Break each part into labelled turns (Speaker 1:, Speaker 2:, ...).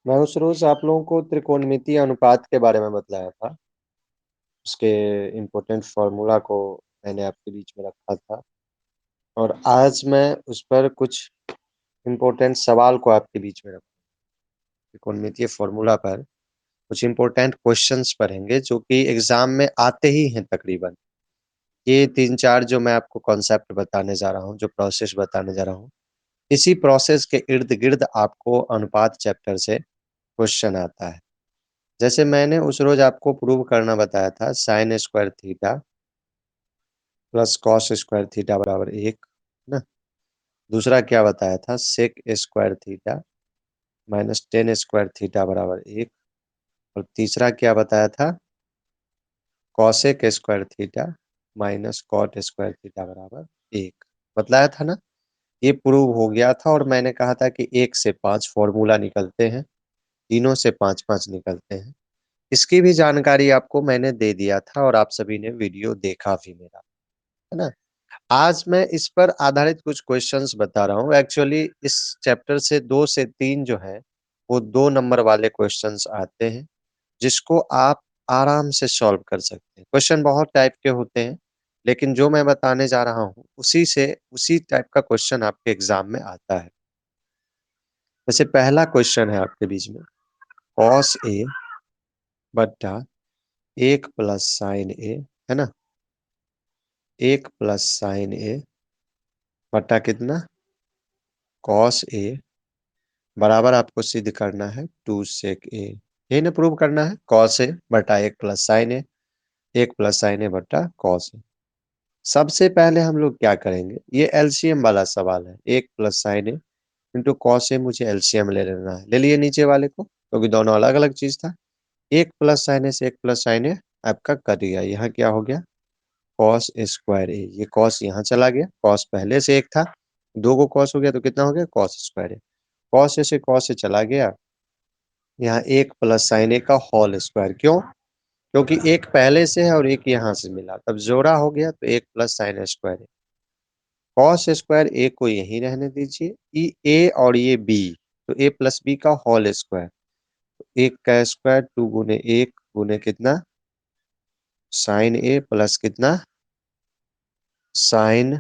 Speaker 1: मैं उस रोज आप लोगों को त्रिकोणमितीय अनुपात के बारे में बतलाया था। उसके इम्पोर्टेंट फॉर्मूला को मैंने आपके बीच में रखा था और आज मैं उस पर कुछ इम्पोर्टेंट सवाल को आपके बीच में रखूँ। त्रिकोणमितीय फॉर्मूला पर कुछ इम्पोर्टेंट क्वेश्चंस पढ़ेंगे जो कि एग्जाम में आते ही हैं तकरीबन। ये 3-4 जो मैं आपको कॉन्सेप्ट बताने जा रहा हूँ, जो प्रोसेस बताने जा रहा हूँ, इसी प्रोसेस के इर्द-गिर्द आपको अनुपात चैप्टर से क्वेश्चन आता है। जैसे मैंने उस रोज आपको प्रूव करना बताया था sine square theta plus cos square theta बराबर 1, है ना? दूसरा क्या बताया था sec square theta minus tan square theta बराबर 1 और तीसरा क्या बताया था cosec square theta minus cot square theta बराबर 1 बतलाया था ना। ये प्रूव हो गया था और मैंने कहा था कि 1 से 5 फॉर्मूला निकलते हैं, तीनों से 5-5 निकलते हैं। इसकी भी जानकारी आपको मैंने दे दिया था और आप सभी ने वीडियो देखा भी मेरा, है ना? आज मैं इस पर आधारित कुछ क्वेश्चंस बता रहा हूँ। एक्चुअली इस चैप्टर से 2 से 3 जो है, वो 2 नंबर वाले क्वेश्चंस आते हैं, जिसको आप आराम से सॉल्व कर सकते हैं। क्वेश्चन बहुत टाइप के होते हैं, लेकिन जो मैं बताने जा रहा हूँ, उसी टाइप का क्वेश्चन आपके एग्ज़ाम में आता है। जैसे पहला क्वेश्चन है आपके बीच में, कॉस ए बट्टा 1 प्लस साइन ए, है ना? 1 प्लस साइन ए बट्टा कितना? कॉस ए बराबर आपको सिद्ध करना है 2 सेक ए। यही ना प्रूव करना है? कॉस ए बटा 1 प्लस साइन ए, 1 प्लस साइन ए बटा कॉस ए। सबसे पहले हम लोग क्या करेंगे? ये एलसीएम वाला सवाल है। 1 plus sign A into cos A मुझे एलसीएम ले लेना है। ले लिए नीचे वाले को, क्योंकि दोनों अलग-अलग चीज़ था। 1 प्लस साइन ए से 1 प्लस साइन ए आपका कट गया। यहाँ क्या हो गया? कॉस स्क्वायर ए। ये कॉस यहाँ चला गया। कॉस पहले से 1 था, 2 को कॉस हो गया तो कितना हो गया? Cos square A. Cos A से कॉस ए चला गया। यहाँ 1 प्लस साइन ए का होल स्क्वायर। क्यों? क्योंकि 1 पहले से है और 1 यहाँ से मिला, तब जोड़ा हो गया तो 1 प्लस साइन स्क्वायर ए। कॉस स्क्वायर ए को यहीं रहने दीजिए। ये ए और ये बी, तो ए प्लस बी का होल स्क्वायर। 1 का स्क्वायर 2 गुने 1 गुने कितना? साइन ए प्लस कितना? साइन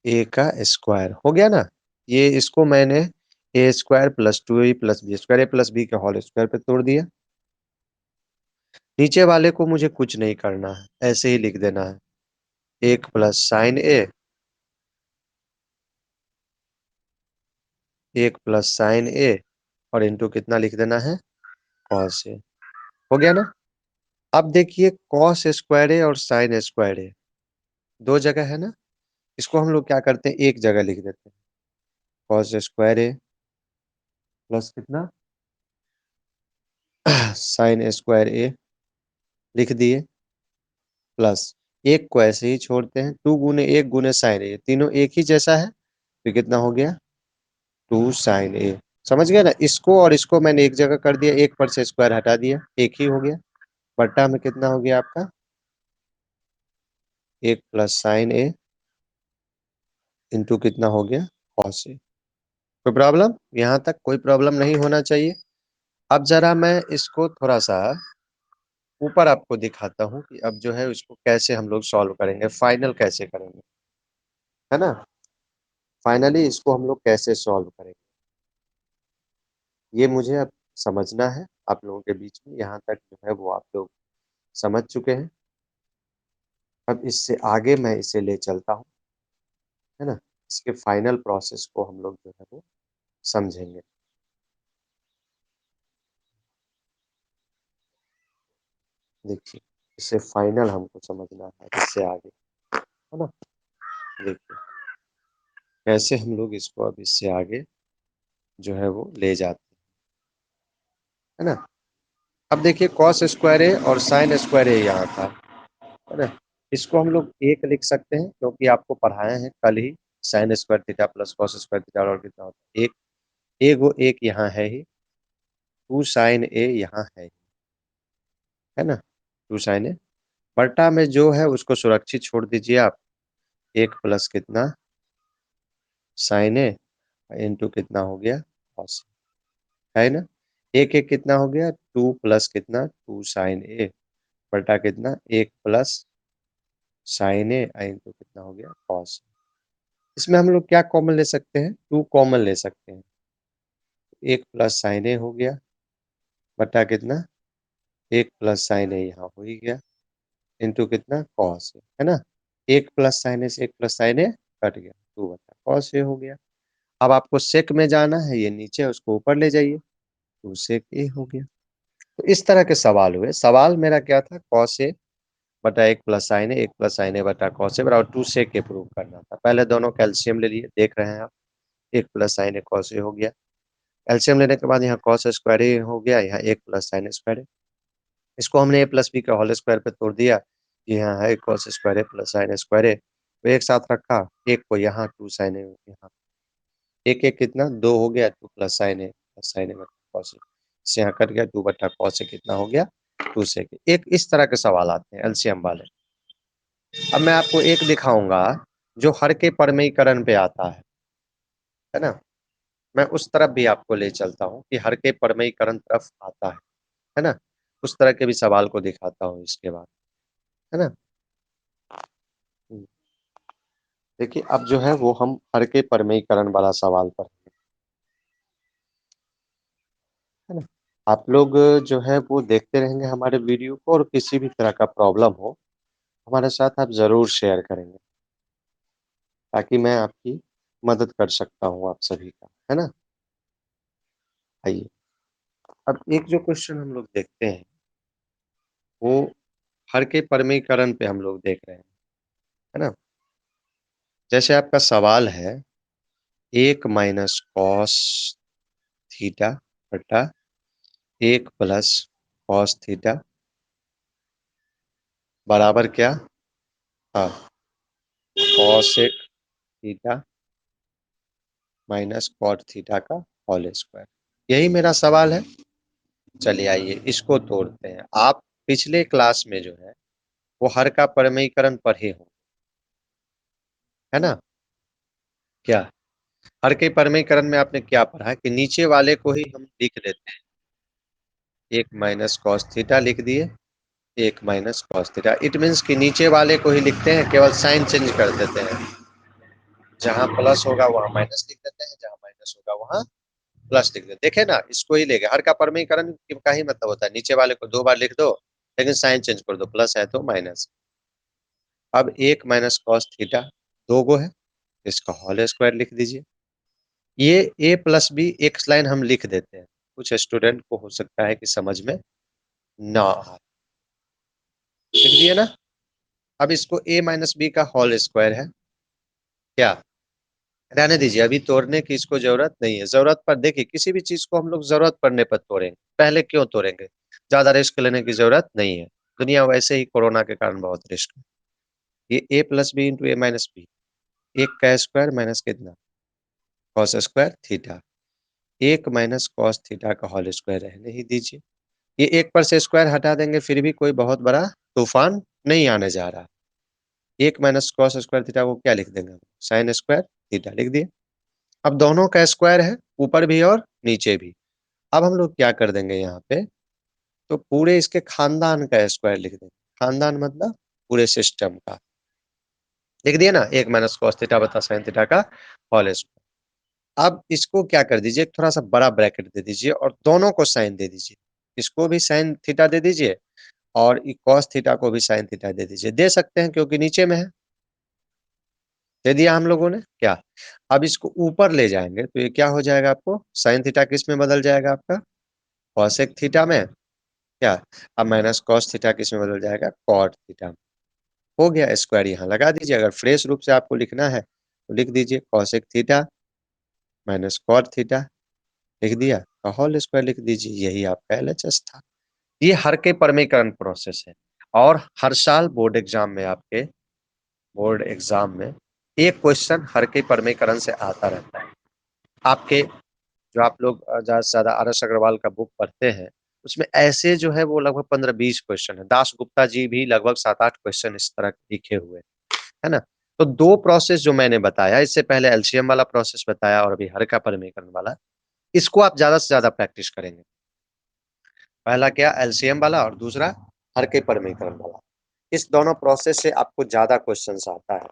Speaker 1: ए का स्क्वायर हो गया ना। ये इसको मैंने ए स्क्वायर प्लस 2 ए प्लस बी स्क्वायर ए प्लस बी के होल स्क्वायर पे तोड़ दिया। नीचे वाले को मुझे कुछ नहीं करना है, ऐसे ही लिख देना है। 1 प्लस साइन ए, 1 प्लस साइन ए और इंटू कितना लिख देना है? Cos A. हो गया ना। अब देखिए कॉस स्क्वायर ए और साइन स्क्वायर ए दो जगह है ना। इसको हम लोग क्या करते हैं? एक जगह लिख देते हैं। कॉस स्क्वायर ए प्लस कितना? साइन स्क्वायर ए लिख दिए प्लस एक को ऐसे ही छोड़ते हैं। 2 गुने 1 गुने साइन ए, तीनों एक ही जैसा है तो कितना हो गया? 2 साइन ए। समझ गए ना। इसको और इसको मैंने एक जगह कर दिया, एक पर से स्क्वायर हटा दिया, एक ही हो गया। बट्टा में कितना हो गया आपका? 1 प्लस साइन ए इंटू कितना हो गया? Cos A. कोई प्रॉब्लम? यहाँ तक कोई प्रॉब्लम नहीं होना चाहिए। अब जरा मैं इसको थोड़ा सा ऊपर आपको दिखाता हूँ कि अब जो है इसको कैसे हम लोग सॉल्व करेंगे, फाइनल कैसे करेंगे, है ना? फाइनली इसको हम लोग कैसे सॉल्व करेंगे, ये मुझे अब समझना है। आप लोगों के बीच में यहाँ तक जो है वो आप लोग समझ चुके हैं। अब इससे आगे मैं इसे ले चलता हूँ, है ना? इसके फाइनल प्रोसेस को हम लोग जो है वो समझेंगे। देखिए, इसे फाइनल हमको समझना है इससे आगे, है ना? देखिए कैसे हम लोग इसको अब इससे आगे जो है वो ले जाते हैं, है ना? अब देखिए कॉस स्क्वायर ए और साइन स्क्वायर ए यहाँ था, है ना? इसको हम लोग एक लिख सकते हैं क्योंकि आपको पढ़ाए हैं कल ही sine square theta plus cos square theta और कितना होता है एक। एगो एक यहाँ है ही, 2 साइन ए यहाँ है ना? 2 साइन ए बटा में जो है उसको सुरक्षित छोड़ दीजिए आप। 1 प्लस कितना? साइन ए इंटू कितना हो गया? कॉस है ना। एक एक कितना हो गया, 2 प्लस कितना 2 साइन ए बटा कितना 1 प्लस साइन ए इंटू कितना हो गया कॉस। इसमें हम लोग क्या कॉमन ले सकते हैं, 2 कॉमन ले सकते हैं। 1 प्लस साइन ए हो गया बटा कितना 1 प्लस साइन ए यहाँ हो ही गया इंटू कितना कॉस है ना। 1 प्लस साइन ए से 1 प्लस साइन ए कट गया, 2 बटा कॉस ए हो गया। अब आपको सेक में जाना है, ये नीचे उसको ऊपर ले जाइए, 2 सेक ए हो गया। तो इस तरह के सवाल हुए। सवाल मेरा क्या था, कॉस ए बटा 1 प्लस साइन ए, 1 प्लस साइन ए बटा कॉस ए बराबर 2 सेक ए प्रूव करना था। पहले दोनों कैल्शियम ले लिए, देख रहे हैं आप, 1 plus sign A cos A हो गया। कैल्शियम लेने के बाद यहाँ कॉस स्क्वायर ए हो गया, यहाँ 1 प्लस साइन स्क्वायर ए। इसको हमने ए प्लस बी का होल स्क्वायर पे तोड़ दिया, ये यहाँ है कॉस स्क्वायर ए प्लस साइन स्क्वायर ए, तो एक साथ रखा, एक को यहाँ 2 साइन ए यहाँ, एक एक कितना 2 हो गया, 2 प्लस साइन ए प्लस साइन ए बटा कॉस ए, इससे यहाँ कट गया 2 बटा कॉस ए कितना हो गया 2 सेक। एक इस तरह के सवाल आते हैं एलसीएम वाले। अब मैं आपको एक दिखाऊंगा जो हर के परमेयीकरण पे आता है ना। मैं उस तरफ भी आपको ले चलता हूँ कि हर के परमेयीकरण तरफ आता है ना। उस तरह के भी सवाल को दिखाता हूँ इसके बाद, है ना। देखिए अब जो है वो हम हर के परमेयीकरण वाला सवाल पर है ना। आप लोग जो है वो देखते रहेंगे हमारे वीडियो को, और किसी भी तरह का प्रॉब्लम हो हमारे साथ आप जरूर शेयर करेंगे, ताकि मैं आपकी मदद कर सकता हूँ आप सभी का, है ना। आइए अब एक जो क्वेश्चन हम लोग देखते हैं वो हर के परमीकरण पे हम लोग देख रहे हैं, है ना। जैसे आपका सवाल है 1 माइनस कॉस थीटा बटा 1 प्लस कॉस थीटा बराबर क्या, हाँ, cosec theta minus cot theta का होल स्क्वायर। यही मेरा सवाल है। चलिए आइए इसको तोड़ते हैं। आप पिछले क्लास में जो है वो हर का परमीकरण पढ़े हो, है ना। क्या हर के परमीकरण में आपने क्या पढ़ा कि नीचे वाले को ही हम लिख देते हैं, 1 माइनस कॉस थीटा लिख दिए, 1 minus cos theta. It means कि नीचे वाले को ही लिखते हैं, केवल साइन चेंज कर देते हैं। जहां प्लस होगा वहां माइनस लिख देते हैं, जहां माइनस होगा वहां प्लस लिख देते हैं। देखे ना, इसको ही लेंगे। हर का परमीकरण का ही मतलब होता है नीचे वाले को 2 बार लिख दो, लेकिन साइन चेंज कर दो, प्लस है तो माइनस। अब 1 माइनस कॉस थीटा 2 गो है, इसका होल स्क्वायर लिख दीजिए। ये ए प्लस बी एक लाइन हम लिख देते हैं, कुछ स्टूडेंट को हो सकता है कि समझ में ना आए, लिख दिए ना। अब इसको ए माइनस बी का होल स्क्वायर है, क्या रहने दीजिए, अभी तोड़ने की इसको जरूरत नहीं है। जरूरत पर देखिए, किसी भी चीज को हम लोग जरूरत पड़ने पर तोड़ेंगे, पहले क्यों तोड़ेंगे, ज्यादा रिस्क लेने की जरूरत नहीं है। दुनिया वैसे ही कोरोना के कारण बहुत रिस्क है। ये ए प्लस बी इंटू ए माइनस बी, एक का स्क्वायर माइनस कितना cos square theta, 1 minus cos theta का होल स्क्वायर रहने ही दीजिए। ये एक पर से स्क्वायर हटा देंगे फिर भी कोई बहुत बड़ा तूफान नहीं आने जा रहा। 1 माइनस कॉस स्क्वायर थीटा को क्या लिख देंगे, साइन स्क्वायर थीटा लिख दिए। अब दोनों का स्क्वायर है, ऊपर भी और नीचे भी। अब हम लोग क्या कर देंगे यहाँ पे, तो पूरे इसके खानदान का स्क्वायर लिख देंगे। खानदान मतलब पूरे सिस्टम का, लिख दिए ना, 1 माइनस कॉस थीटा बता साइन थीटा का होल स्क्वायर। अब इसको क्या कर दीजिए, थोड़ा सा बड़ा ब्रैकेट दे दीजिए और दोनों को साइन दे दीजिए। इसको भी साइन थीटा दे दीजिए और कॉस थीटा को भी साइन थीटा दे दीजिए। दे सकते हैं क्योंकि नीचे में है, दे दिया हम लोगों ने। क्या अब इसको ऊपर ले जाएंगे तो ये क्या हो जाएगा, आपको साइन थीटा किस में बदल जाएगा, आपका कॉसेक थीटा में। क्या अब माइनस कॉस थीटा किस में बदल जाएगा, कॉट थीटा में। हो गया, स्क्वायर यहाँ लगा दीजिए। अगर फ्रेश रूप से आपको लिखना है तो लिख दीजिए cosec theta minus cot theta, लिख दिया, होल स्क्वायर लिख दीजिए। यही आपका एलएचएस था। ये हर के परमीकरण प्रोसेस है। और हर साल बोर्ड एग्जाम में आपके, बोर्ड एग्जाम में एक क्वेश्चन हर के परमीकरण से आता रहता है। आपके जो आप लोग ज्यादा से ज्यादा आर एस अग्रवाल का बुक पढ़ते हैं, उसमें ऐसे जो है वो लगभग 15-20 क्वेश्चन है। दास गुप्ता जी भी लगभग 7-8 क्वेश्चन इस तरह के लिखे हुए है ना। तो 2 प्रोसेस जो मैंने बताया, इससे पहले एलसीएम वाला प्रोसेस बताया और अभी हर का परमीकरण वाला, इसको आप ज़्यादा से ज़्यादा प्रैक्टिस करेंगे। पहला क्या, एलसीएम वाला, और दूसरा हर के परमीकरण वाला। इस दोनों प्रोसेस से आपको ज़्यादा क्वेश्चंस आता है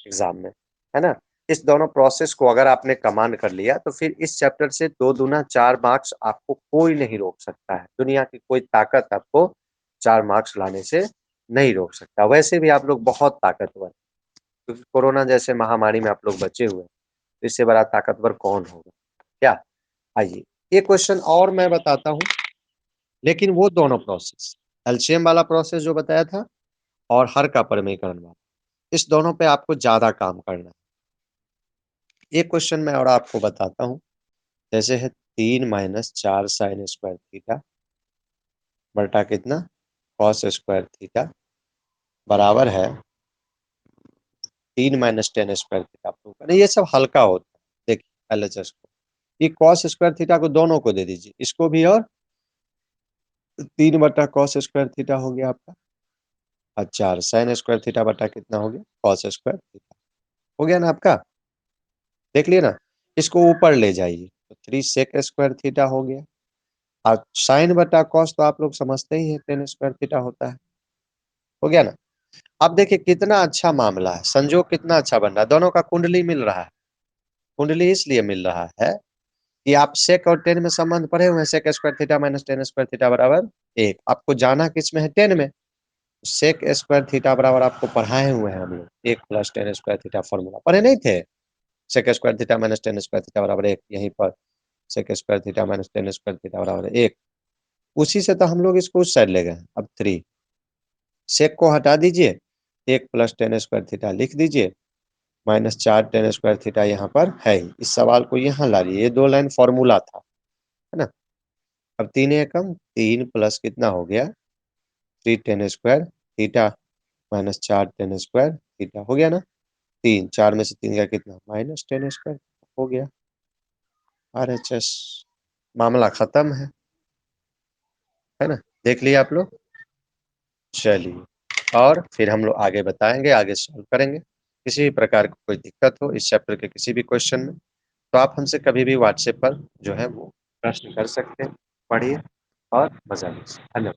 Speaker 1: एग्जाम में, है ना? इस दोनों प्रोसेस को अगर आपने कमांड कर लिया तो फिर इस चैप्टर से 2 दूना 4 मार्क्स आपको कोई नहीं रोक सकता है। दुनिया की कोई ताकत आपको 4 मार्क्स लाने से नहीं रोक सकता। वैसे भी आप लोग बहुत ताकतवर हैं, क्योंकि कोरोना जैसे महामारी में आप लोग बचे हुए हैं, तो इससे बड़ा ताकतवर कौन होगा? क्या? आइए, एक क्वेश्चन और मैं बताता हूँ, लेकिन वो दोनों प्रोसेस, एलसीएम वाला प्रोसेस जो बताया था और हर का परमीकरण वाला, इस दोनों पे आपको ज़्यादा काम करना है। एक क्वेश्चन मैं और आपको बताता हूँ, जैसे है 3 माइनस 4 साइन स्क्वायर थीटा बटा कितना, कॉस स्क्वायर थीटा, बराबर है 3 minus tan square theta prove करें। ये सब हल्का होता है। देखिए एलएचएस को, ये कॉस स्क्वायर थीटा को दोनों को दे दीजिए, इसको भी, और 3 बटा कॉस स्क्वायर थीटा हो गया आपका, और 4 साइन स्क्वायर थीटा बटा कितना हो गया, कॉस स्क्वायर थीटा। हो गया ना आपका? देख लिए ना? इसको ऊपर ले जाइए तो 3 सेक स्क्वायर थीटा हो गया, और साइन बटा कॉस तो आप लोग समझते ही हैं, टेन स्क्वायर थीटा होता है। हो गया ना? अब देखिए कितना अच्छा मामला है, संजोग कितना अच्छा बन रहा है, दोनों का कुंडली मिल रहा है। कुंडली इसलिए मिल रहा है कि आप सेक और टेन में संबंध पढ़े हुए हैं, sec square theta minus tan square theta बराबर 1। आपको जाना किस में है, टेन में। सेक स्क्वायर थीटा बराबर आपको पढ़ाए हुए हैं हम लोग, 1 plus tan square theta formula पढ़े नहीं थे? Sec square theta minus tan square theta बराबर 1, यहीं पर sec square theta minus tan square theta बराबर 1। उसी से तो हम लोग इसको उस साइड ले गए। अब 3 सेक को हटा दीजिए, 1 प्लस टेन स्क्वायर थीटा लिख दीजिए, माइनस 4 टेन स्क्वायर थीटा यहाँ पर है ही। इस सवाल को यहाँ ला लिए, ये 2 लाइन फॉर्मूला था, है ना? अब 3 एकम 3 प्लस कितना हो गया, 3 ten square theta minus 4 ten square theta, हो गया ना? 3 4 में से 3 का कितना, माइनस टेन स्क्वायर, हो गया आरएचएस। मामला खत्म है ना? देख लिया आप लोग? चलिए, और फिर हम लोग आगे बताएंगे, आगे सॉल्व करेंगे। किसी भी प्रकार की कोई दिक्कत हो इस चैप्टर के किसी भी क्वेश्चन में, तो आप हमसे कभी भी व्हाट्सएप पर जो है वो प्रश्न कर सकते हैं। पढ़िए और मजा लीजिए। धन्यवाद।